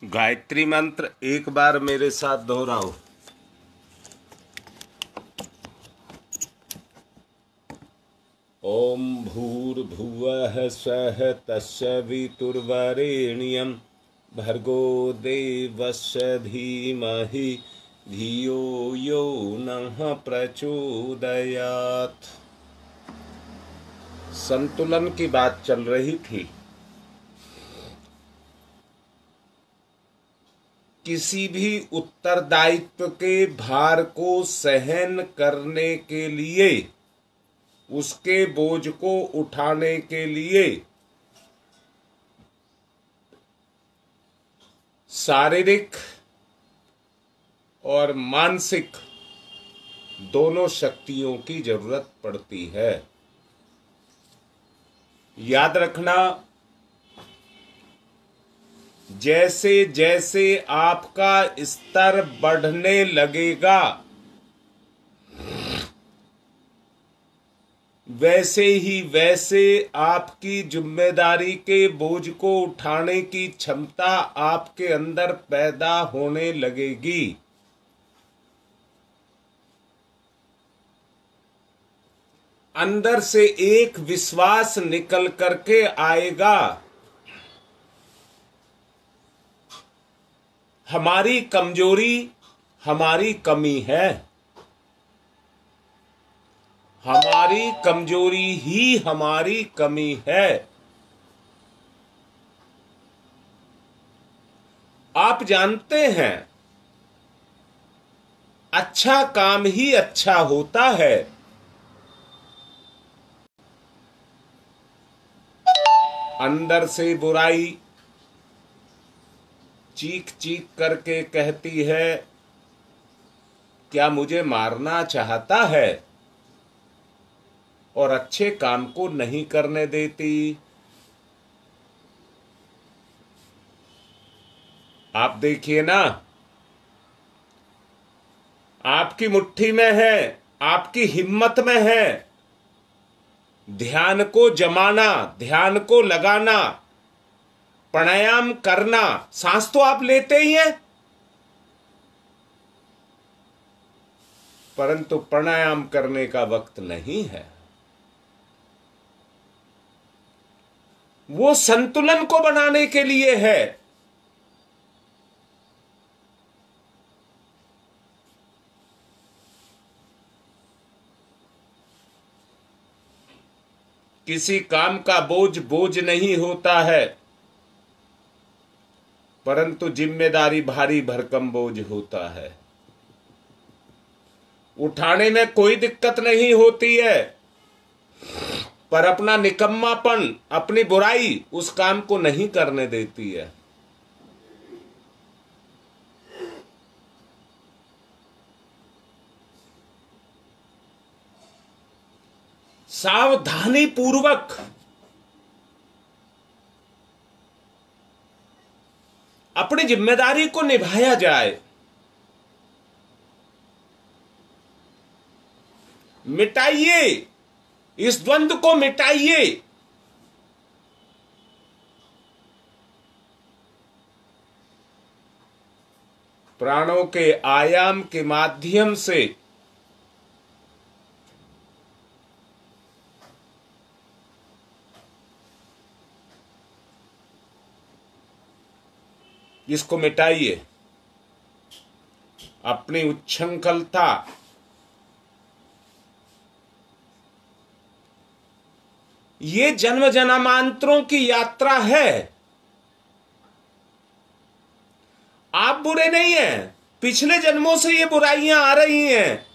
गायत्री मंत्र एक बार मेरे साथ दोहराओ। ओम भूर्भुवः स्वः तस्सवितुर्वरेण्यं भर्गो देवस्य धीमहि धियो यो नः प्रचोदयात्। संतुलन की बात चल रही थी। किसी भी उत्तरदायित्व के भार को सहन करने के लिए, उसके बोझ को उठाने के लिए शारीरिक और मानसिक दोनों शक्तियों की जरूरत पड़ती है। याद रखना, जैसे जैसे आपका स्तर बढ़ने लगेगा, वैसे आपकी जिम्मेदारी के बोझ को उठाने की क्षमता आपके अंदर पैदा होने लगेगी। अंदर से एक विश्वास निकल करके आएगा, हमारी कमजोरी हमारी कमी है, हमारी कमजोरी ही हमारी कमी है। आप जानते हैं, अच्छा काम ही अच्छा होता है। अंदर से बुराई चीख चीख करके कहती है, क्या मुझे मारना चाहता है, और अच्छे काम को नहीं करने देती। आप देखिए ना, आपकी मुट्ठी में है, आपकी हिम्मत में है ध्यान को जमाना, ध्यान को लगाना, प्राणायाम करना। सांस तो आप लेते ही हैं, परंतु प्राणायाम करने का वक्त नहीं है। वो संतुलन को बनाने के लिए है। किसी काम का बोझ बोझ नहीं होता है, परंतु जिम्मेदारी भारी भरकम बोझ होता है। उठाने में कोई दिक्कत नहीं होती है, पर अपना निकम्मापन, अपनी बुराई उस काम को नहीं करने देती है। सावधानी पूर्वक अपनी जिम्मेदारी को निभाया जाए। मिटाइए, इस द्वंद्व को मिटाइए। प्राणों के आयाम के माध्यम से इसको मिटाइए। अपनी उच्छृंखलता, ये जन्म जन्मांतरों की यात्रा है। आप बुरे नहीं हैं, पिछले जन्मों से ये बुराइयां आ रही हैं।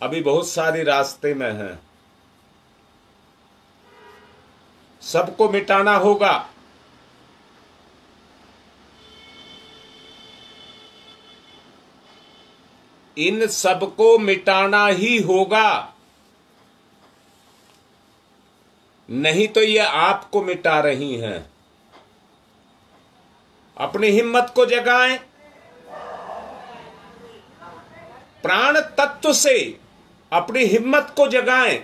अभी बहुत सारी रास्ते में हैं, सबको मिटाना होगा। इन सबको मिटाना ही होगा, नहीं तो ये आपको मिटा रही हैं। अपनी हिम्मत को जगाएं, प्राण तत्व से अपनी हिम्मत को जगाएं।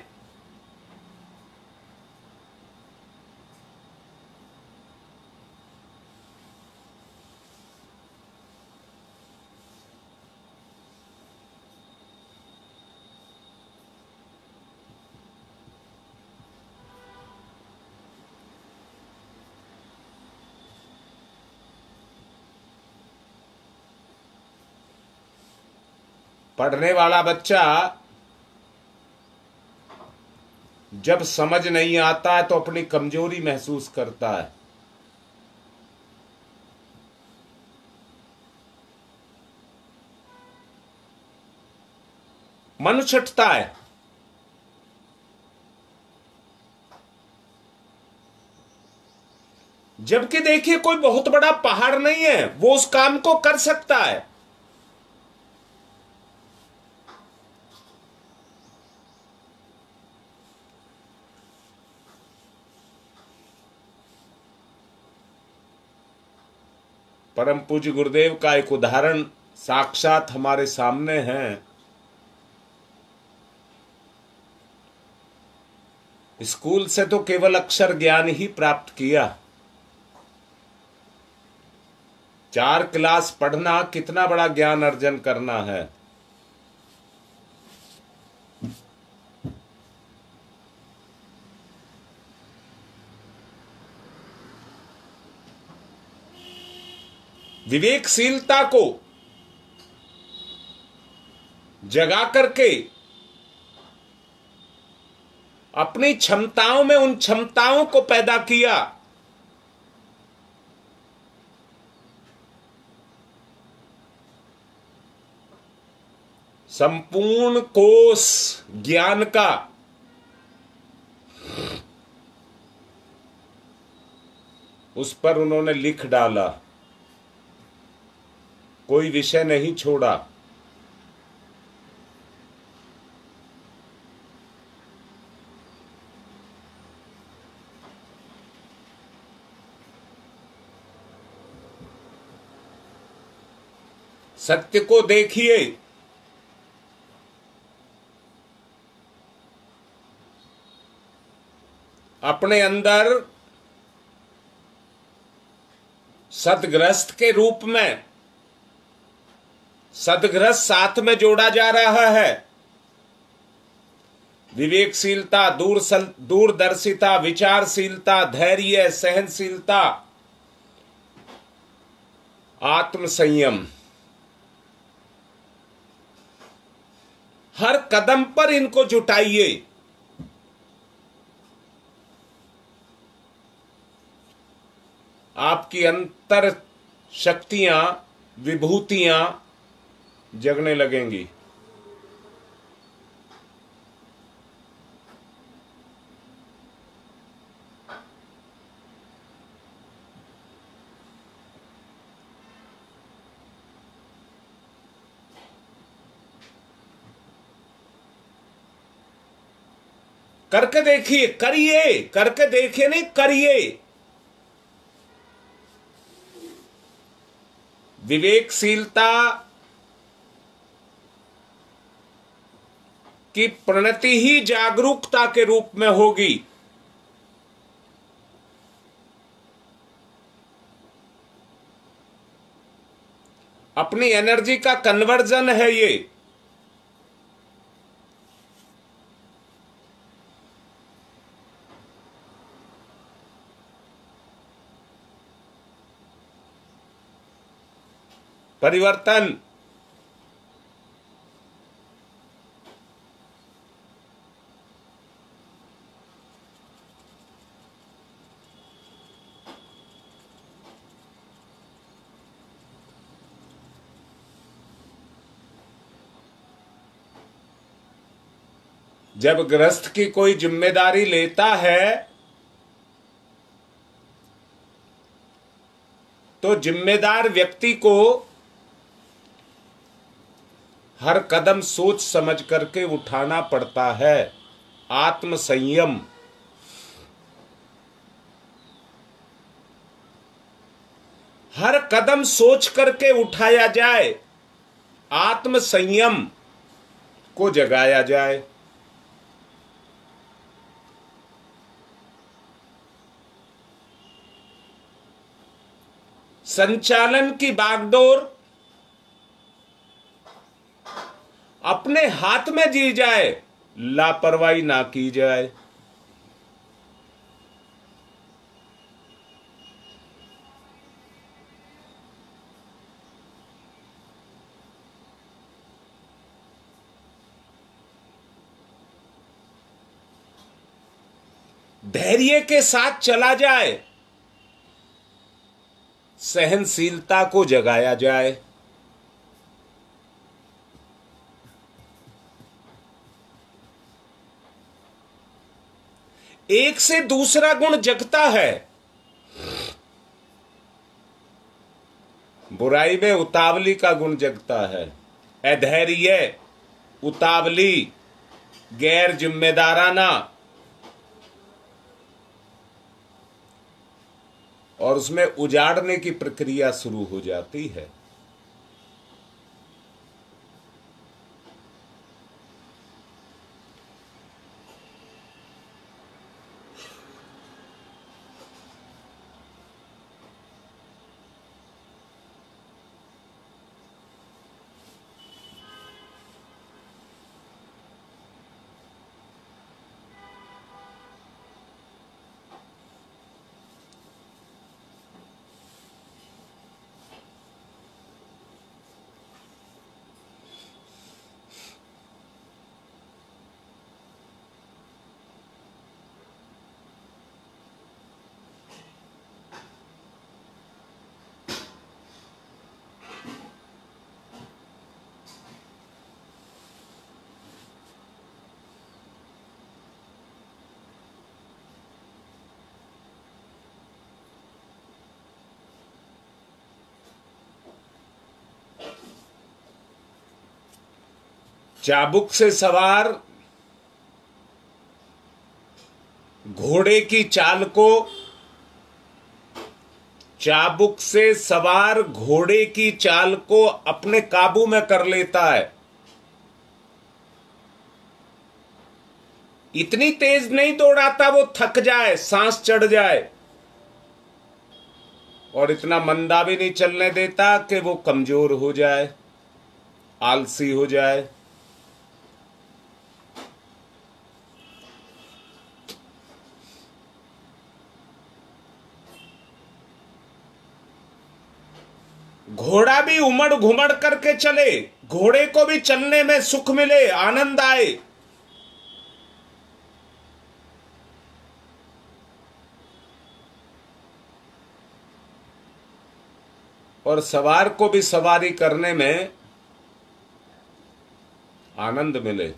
पढ़ने वाला बच्चा जब समझ नहीं आता है तो अपनी कमजोरी महसूस करता है, मन छटता है। जबकि देखिए कोई बहुत बड़ा पहाड़ नहीं है, वो उस काम को कर सकता है। परम पूज्य गुरुदेव का एक उदाहरण साक्षात हमारे सामने है। स्कूल से तो केवल अक्षर ज्ञान ही प्राप्त किया, 4 क्लास पढ़ना कितना बड़ा ज्ञान अर्जन करना है। विवेकशीलता को जगा करके अपनी क्षमताओं में उन क्षमताओं को पैदा किया। संपूर्ण कोष ज्ञान का उस पर उन्होंने लिख डाला, कोई विषय नहीं छोड़ा। सत्य को देखिए, अपने अंदर सदग्रस्त के रूप में सदग्रस्त साथ में जोड़ा जा रहा है। विवेकशीलता, दूरदर्शिता, विचारशीलता, धैर्य, सहनशीलता, आत्मसंयम, हर कदम पर इनको जुटाइए। आपकी अंतर शक्तियां, विभूतियां जगने लगेंगी। करके देखिए, करिए, करके देखिए नहीं, करिए। विवेकशीलता की प्रणति ही जागरूकता के रूप में होगी। अपनी एनर्जी का कन्वर्जन है ये। परिवर्तन जब गृहस्थ की कोई जिम्मेदारी लेता है तो जिम्मेदार व्यक्ति को हर कदम सोच समझ करके उठाना पड़ता है। आत्मसंयम, हर कदम सोच करके उठाया जाए। आत्मसंयम, को जगाया जाए। संचालन की बागडोर अपने हाथ में जी जाए, लापरवाही ना की जाए। धैर्य के साथ चला जाए, सहनशीलता को जगाया जाए। एक से दूसरा गुण जगता है। बुराई में उतावली का गुण जगता है। अधैर्य, उतावली, गैर जिम्मेदाराना, और उसमें उजाड़ने की प्रक्रिया शुरू हो जाती है। चाबुक से सवार घोड़े की चाल को, चाबुक से सवार घोड़े की चाल को अपने काबू में कर लेता है। इतनी तेज नहीं दौड़ाता वो थक जाए, सांस चढ़ जाए, और इतना मंदा भी नहीं चलने देता कि वो कमजोर हो जाए, आलसी हो जाए। घोड़ा भी उमड़ घुमड़ करके चले, घोड़े को भी चलने में सुख मिले, आनंद आए। और सवार को भी सवारी करने में आनंद मिले।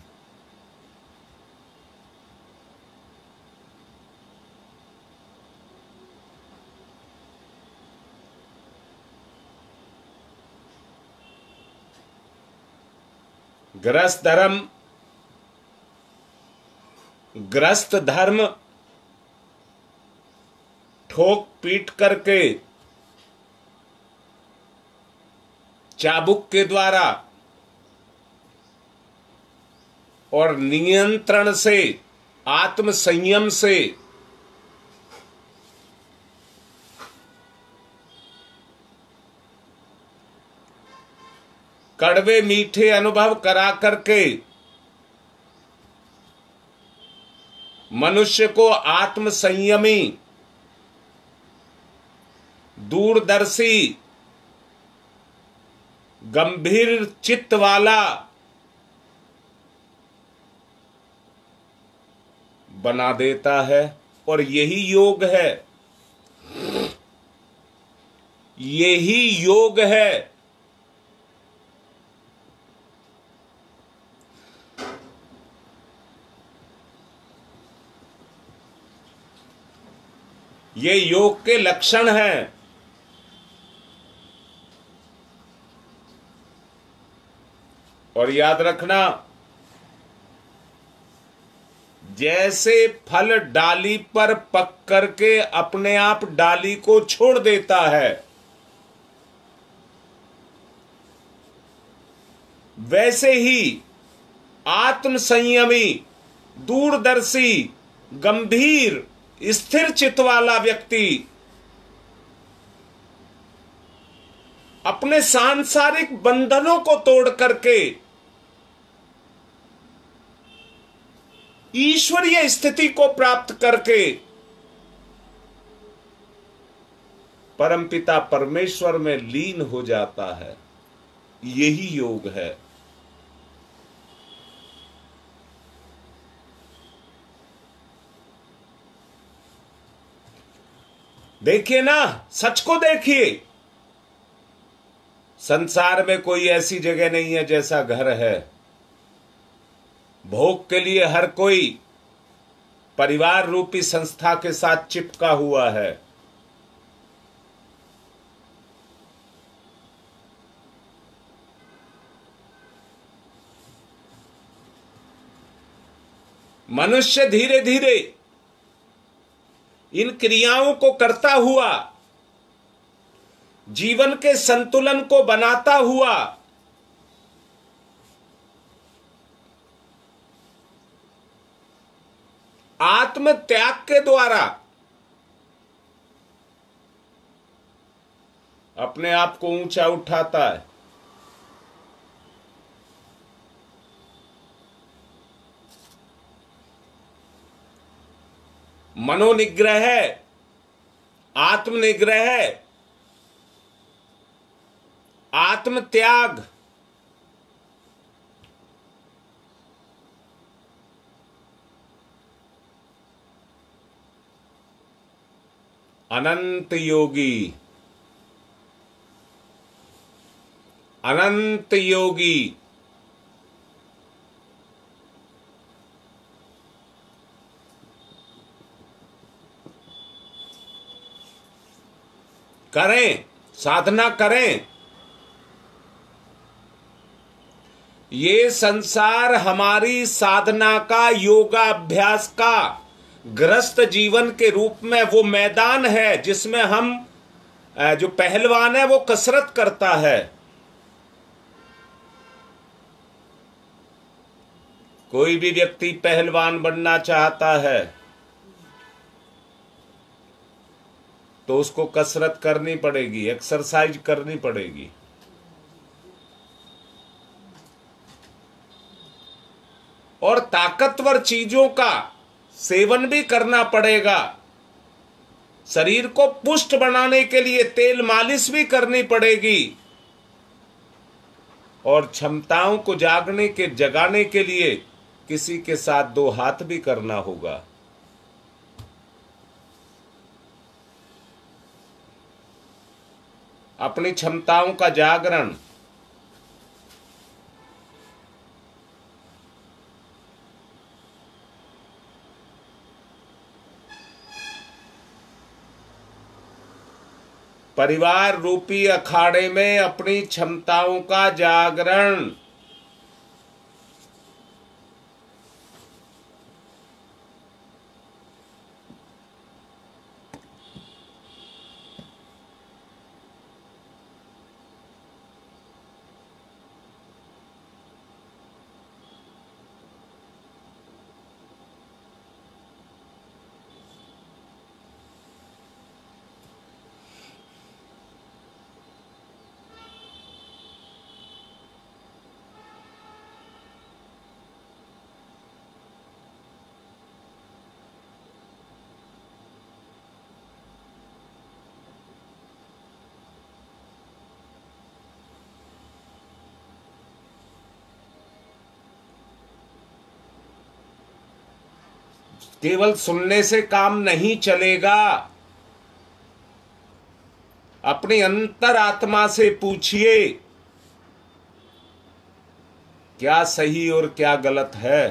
ग्रस्त धर्म ठोक पीट करके चाबुक के द्वारा और नियंत्रण से, आत्म संयम से कड़वे मीठे अनुभव करा करके मनुष्य को आत्म संयमी, दूरदर्शी, गंभीर चित्त वाला बना देता है। और यही योग है, यही योग है। ये योग के लक्षण हैं। और याद रखना, जैसे फल डाली पर पक करके अपने आप डाली को छोड़ देता है, वैसे ही आत्म संयमी, दूरदर्शी, गंभीर, स्थिर चित्त वाला व्यक्ति अपने सांसारिक बंधनों को तोड़ करके ईश्वरीय स्थिति को प्राप्त करके परमपिता परमेश्वर में लीन हो जाता है। यही योग है। देखिए ना, सच को देखिए। संसार में कोई ऐसी जगह नहीं है जैसा घर है। भोग के लिए हर कोई परिवार रूपी संस्था के साथ चिपका हुआ है। मनुष्य धीरे धीरे इन क्रियाओं को करता हुआ, जीवन के संतुलन को बनाता हुआ आत्म त्याग के द्वारा अपने आप को ऊंचा उठाता है। मनोनिग्रह, आत्मनिग्रह, आत्म त्याग, अनंत योगी, अनंत योगी करें, साधना करें। ये संसार हमारी साधना का, योगाभ्यास का ग्रस्त जीवन के रूप में वो मैदान है जिसमें हम, जो पहलवान है वो कसरत करता है। कोई भी व्यक्ति पहलवान बनना चाहता है तो उसको कसरत करनी पड़ेगी, एक्सरसाइज करनी पड़ेगी। और ताकतवर चीजों का सेवन भी करना पड़ेगा। शरीर को पुष्ट बनाने के लिए तेल मालिश भी करनी पड़ेगी। और क्षमताओं को जगाने के लिए किसी के साथ दो हाथ भी करना होगा। अपनी क्षमताओं का जागरण, परिवार रूपी अखाड़े में अपनी क्षमताओं का जागरण, केवल सुनने से काम नहीं चलेगा। अपनी अंतर आत्मा से पूछिए क्या सही और क्या गलत है।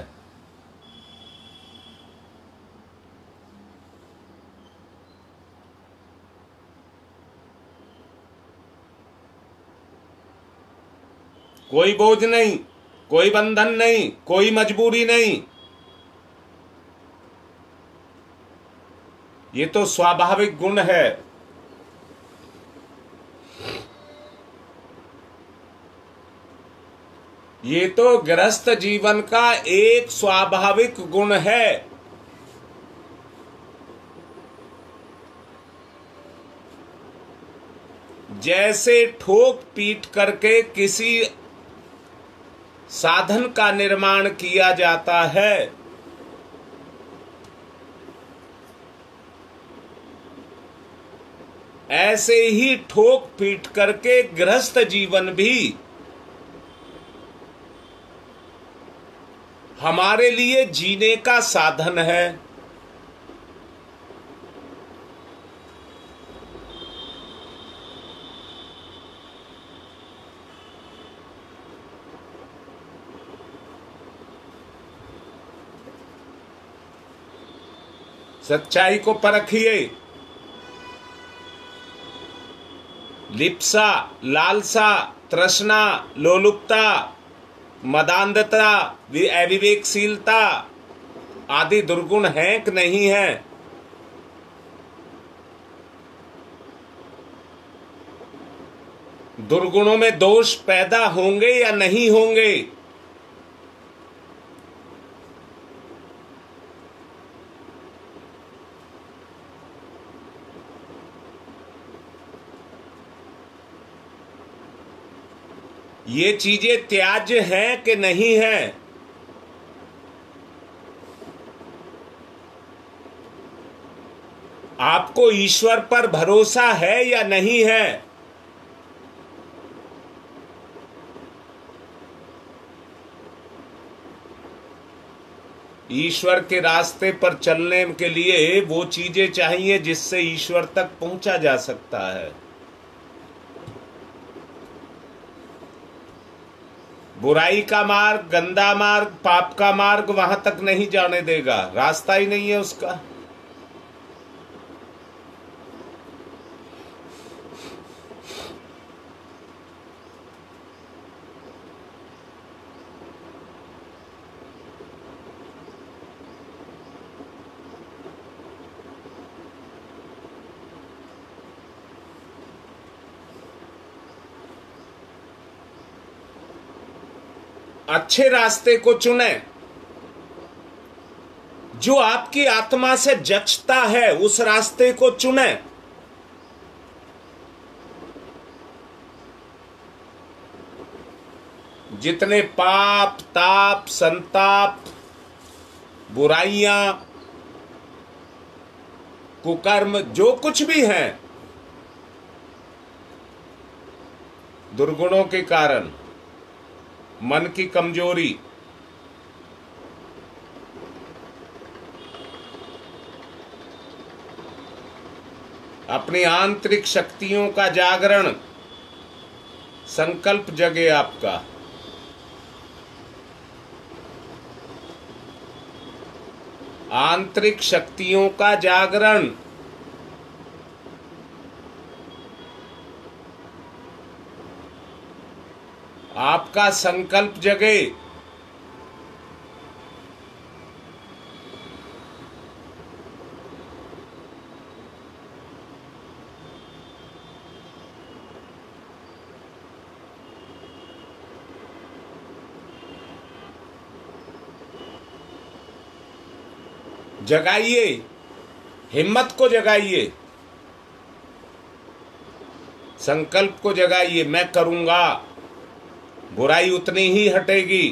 कोई बोझ नहीं, कोई बंधन नहीं, कोई मजबूरी नहीं। ये तो स्वाभाविक गुण है। ये तो गृहस्थ जीवन का एक स्वाभाविक गुण है। जैसे ठोक पीट करके किसी साधन का निर्माण किया जाता है, ऐसे ही ठोक पीट करके गृहस्थ जीवन भी हमारे लिए जीने का साधन है। सच्चाई को परखिए। लिप्सा, लालसा, तृष्णा, लोलुपता, मदान्धता, अविवेकशीलता आदि दुर्गुण हैं कि नहीं है? दुर्गुणों में दोष पैदा होंगे या नहीं होंगे? ये चीजें त्याज्य हैं कि नहीं है? आपको ईश्वर पर भरोसा है या नहीं है? ईश्वर के रास्ते पर चलने के लिए वो चीजें चाहिए जिससे ईश्वर तक पहुंचा जा सकता है। बुराई का मार्ग, गंदा मार्ग, पाप का मार्ग वहां तक नहीं जाने देगा, रास्ता ही नहीं है उसका। अच्छे रास्ते को चुने, जो आपकी आत्मा से जचता है उस रास्ते को चुने। जितने पाप, ताप, संताप, बुराइयां, कुकर्म जो कुछ भी हैं, दुर्गुणों के कारण, मन की कमजोरी, अपनी आंतरिक शक्तियों का जागरण, संकल्प जगे आपका। आंतरिक शक्तियों का जागरण, आपका संकल्प जगे। जगाइए, हिम्मत को जगाइए, संकल्प को जगाइए। मैं करूंगा, बुराई उतनी ही हटेगी।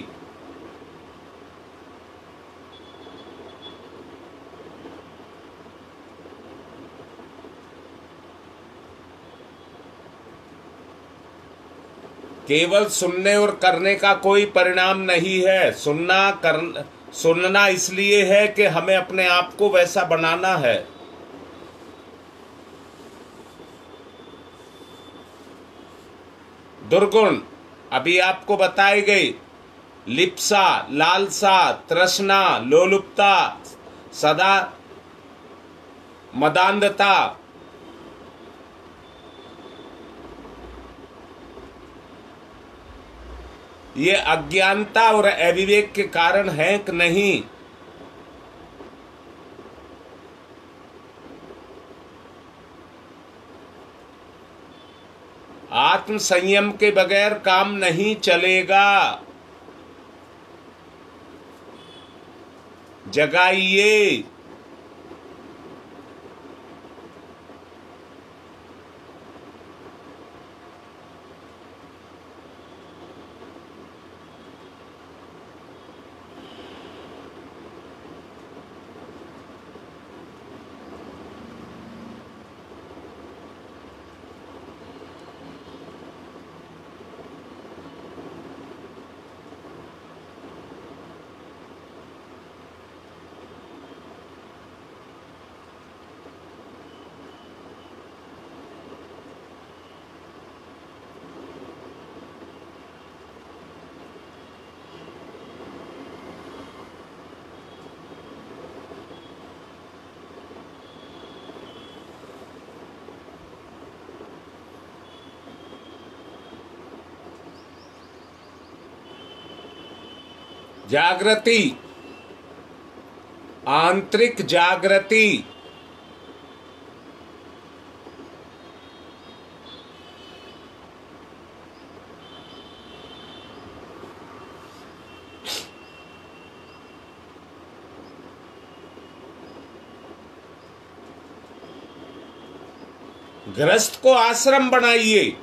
केवल सुनने और करने का कोई परिणाम नहीं है। सुनना इसलिए है कि हमें अपने आप को वैसा बनाना है। दुर्गुण अभी आपको बताए गए, लिप्सा, लालसा, तृष्णा, लोलुपता, सदा मदान्धता, ये अज्ञानता और अविवेक के कारण है कि नहीं? आत्म संयम के बगैर काम नहीं चलेगा। जगाइए। जागृति, आंतरिक जागृति। गृहस्थ को आश्रम बनाइए,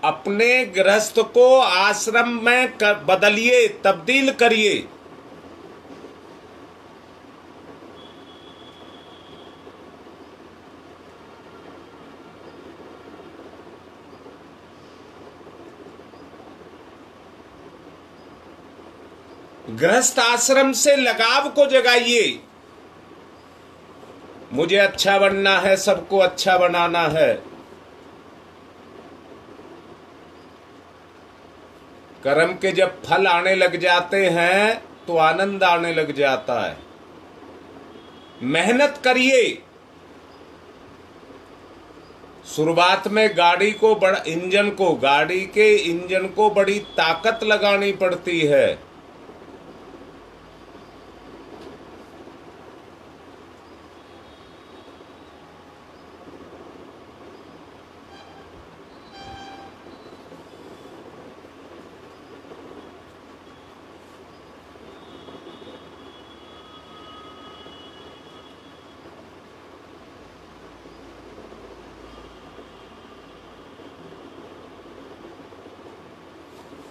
अपने गृहस्थ को आश्रम में बदलिए, तब्दील करिए। गृहस्थ आश्रम से लगाव को जगाइए। मुझे अच्छा बनना है, सबको अच्छा बनाना है। कर्म के जब फल आने लग जाते हैं तो आनंद आने लग जाता है। मेहनत करिए। शुरुआत में गाड़ी के इंजन को बड़ी ताकत लगानी पड़ती है।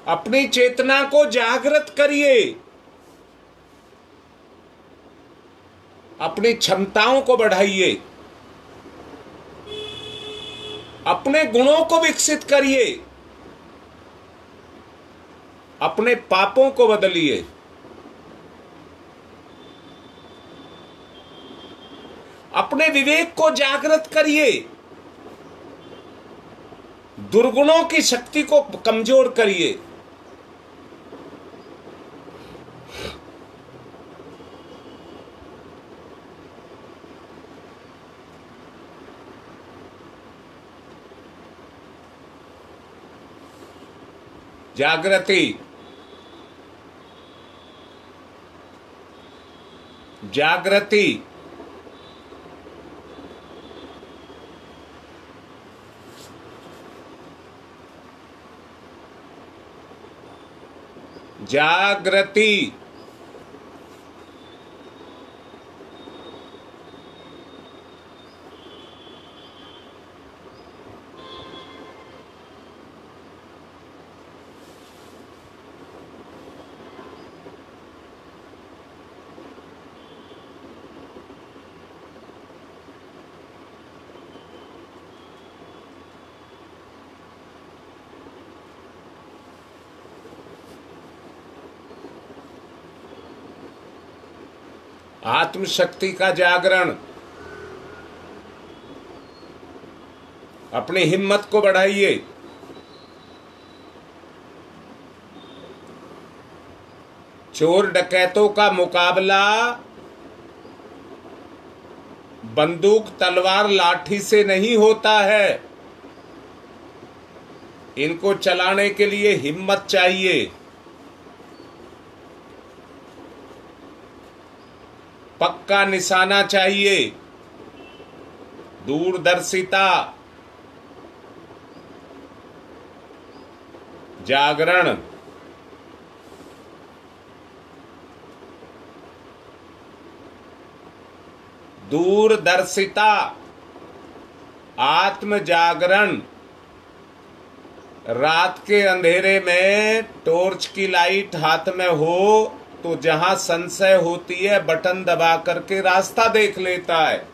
अपनी चेतना को जागृत करिए। अपनी क्षमताओं को बढ़ाइए। अपने गुणों को विकसित करिए। अपने पापों को बदलिए। अपने विवेक को जागृत करिए। दुर्गुणों की शक्ति को कमजोर करिए। जागृति, जागृति। जागृति। आत्मशक्ति का जागरण। अपनी हिम्मत को बढ़ाइए। चोर डकैतों का मुकाबला बंदूक, तलवार, लाठी से नहीं होता है। इनको चलाने के लिए हिम्मत चाहिए, पक्का निशाना चाहिए, दूरदर्शिता, जागरण। दूरदर्शिता, आत्म जागरण। रात के अंधेरे में टॉर्च की लाइट हाथ में हो तो जहां संशय होती है बटन दबा करके रास्ता देख लेता है।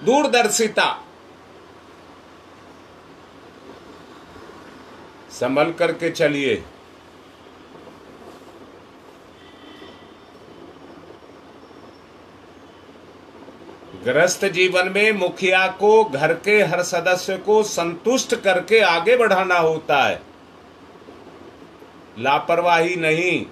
दूरदर्शिता, संभल करके चलिए। गृहस्थ जीवन में मुखिया को घर के हर सदस्य को संतुष्ट करके आगे बढ़ाना होता है, लापरवाही नहीं।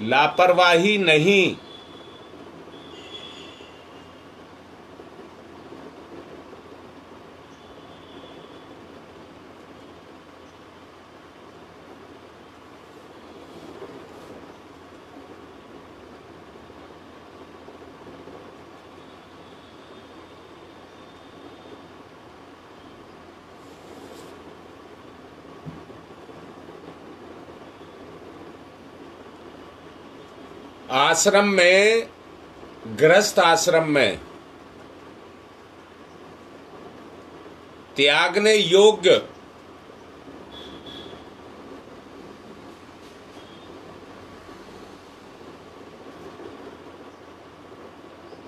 लापरवाही नहीं। आश्रम में, गृहस्थ आश्रम में त्यागने योग्य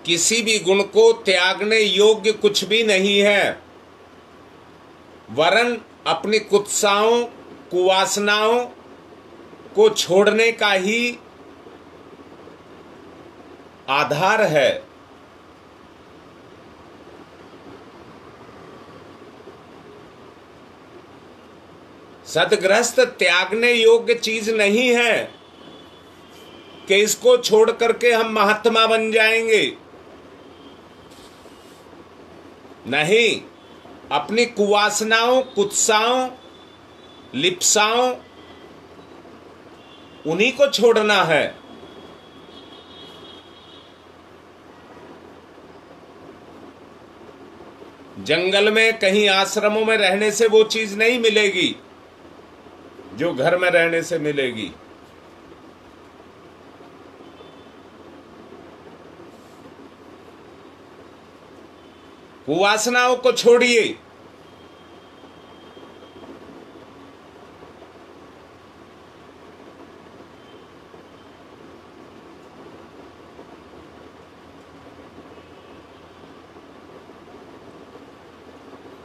किसी भी गुण को त्यागने योग्य कुछ भी नहीं है, वरन अपनी कुत्साओं कुवासनाओं को छोड़ने का ही आधार है। सदगृहस्थ त्यागने योग्य चीज नहीं है कि इसको छोड़ करके हम महात्मा बन जाएंगे। नहीं, अपनी कुवासनाओं कुत्साओं लिप्साओं उन्हीं को छोड़ना है। जंगल में कहीं आश्रमों में रहने से वो चीज नहीं मिलेगी जो घर में रहने से मिलेगी। कुवासनाओं को छोड़िए,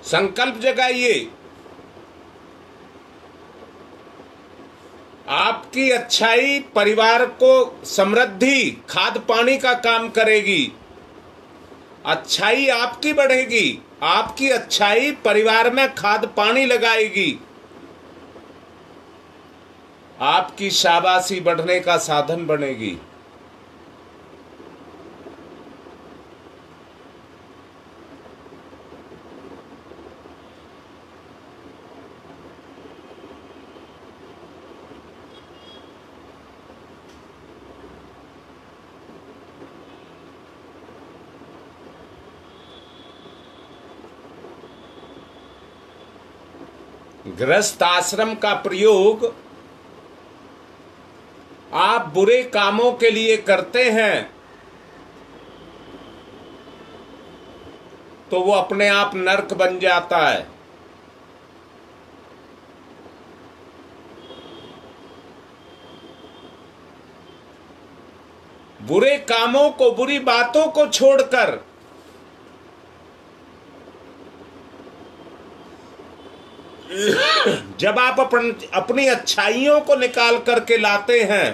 संकल्प जगाइए। आपकी अच्छाई परिवार को समृद्धि खाद पानी का काम करेगी। अच्छाई आपकी बढ़ेगी, आपकी अच्छाई परिवार में खाद पानी लगाएगी, आपकी शाबाशी बढ़ने का साधन बनेगी। गृहस्थ आश्रम का प्रयोग आप बुरे कामों के लिए करते हैं तो वो अपने आप नरक बन जाता है। बुरे कामों को बुरी बातों को छोड़कर जब आप अपनी अच्छाइयों को निकाल करके लाते हैं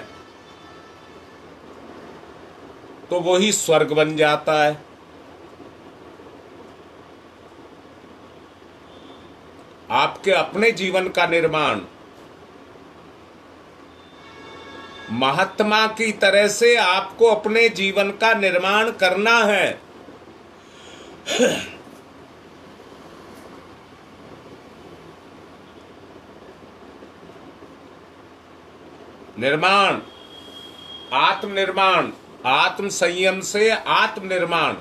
तो वही स्वर्ग बन जाता है। आपके अपने जीवन का निर्माण महात्मा की तरह से आपको अपने जीवन का निर्माण करना है। निर्माण, आत्मनिर्माण, आत्म संयम से आत्मनिर्माण।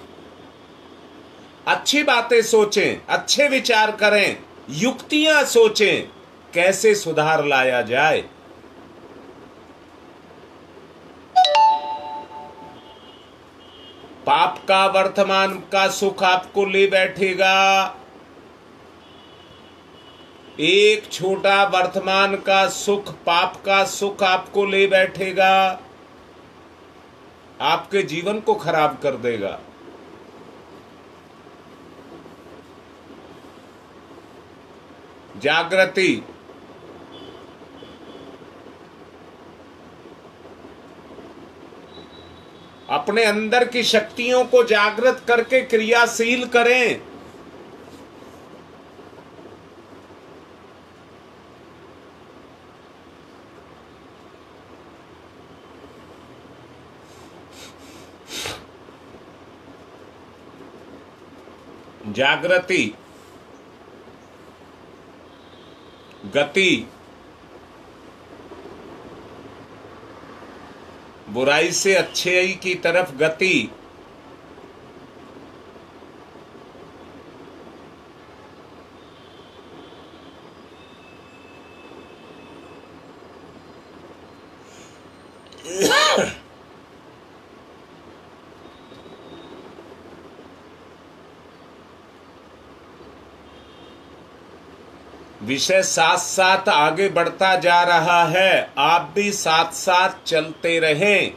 अच्छी बातें सोचें, अच्छे विचार करें, युक्तियां सोचें, कैसे सुधार लाया जाए। पाप का वर्तमान का सुख आपको ले बैठेगा। एक छोटा वर्तमान का सुख पाप का सुख आपको ले बैठेगा, आपके जीवन को खराब कर देगा। जागृति, अपने अंदर की शक्तियों को जागृत करके क्रियाशील करें। जागृति, गति, बुराई से अच्छाई की तरफ गति। विषय साथ साथ आगे बढ़ता जा रहा है, आप भी साथ साथ चलते रहें।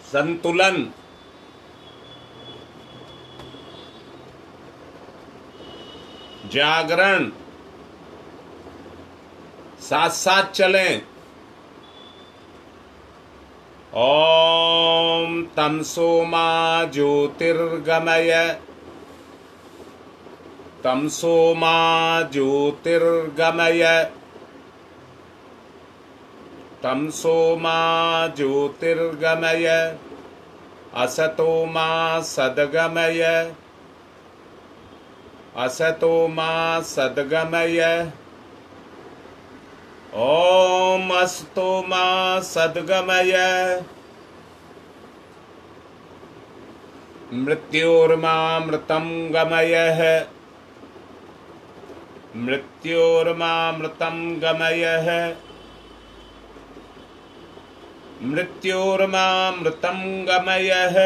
संतुलन, जागरण, साथ साथ चलें। ओम तमसो मा ज्योतिर्गमय, तमसो मा ज्योतिर्गमय, तमसो मा ज्योतिर्गमय, असतो मा सद्गमय, असतो मा सद्गमय। ओम अस्तो मा सद्गमय। मृत्योर्मामृतं गमयः, मृत्योर्मामृतं गमयः, मृत्योर्मामृतं गमयः।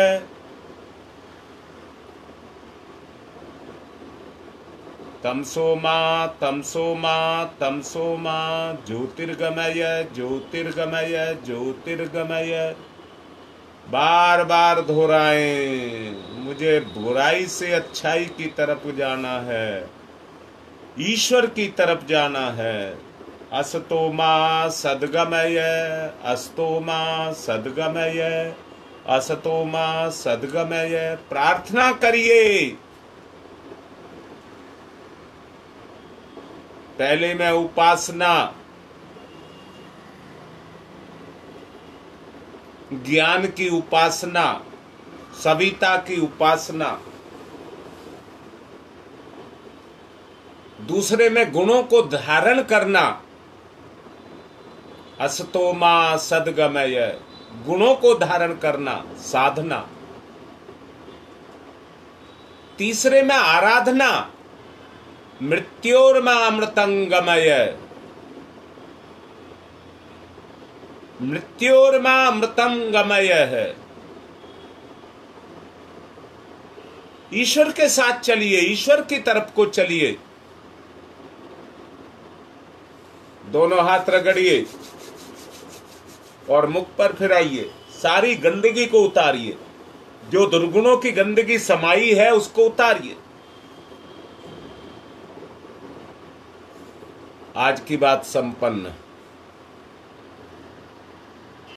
तमसो मा तमसो मा तमसो मा ज्योतिर्गमय, ज्योतिर्गमय, ज्योतिर्गमय। बार बार दोहराएं, मुझे बुराई से अच्छाई की तरफ जाना है, ईश्वर की तरफ जाना है। असतो मा सद्गमय, अस्तो मा सद्गमय, असतो मा सद्गमय। प्रार्थना करिए। पहले मैं उपासना, ज्ञान की उपासना, सविता की उपासना, दूसरे में गुणों को धारण करना। असतो मा सद्गमय, गुणों को धारण करना, साधना। तीसरे में आराधना। मृत्योर्मामृतं गमय, मृत्योर्मामृतं गमय है। ईश्वर के साथ चलिए, ईश्वर की तरफ को चलिए। दोनों हाथ रगड़िए और मुख पर फिराइए। सारी गंदगी को उतारिए, जो दुर्गुणों की गंदगी समाई है उसको उतारिए। आज की बात संपन्न।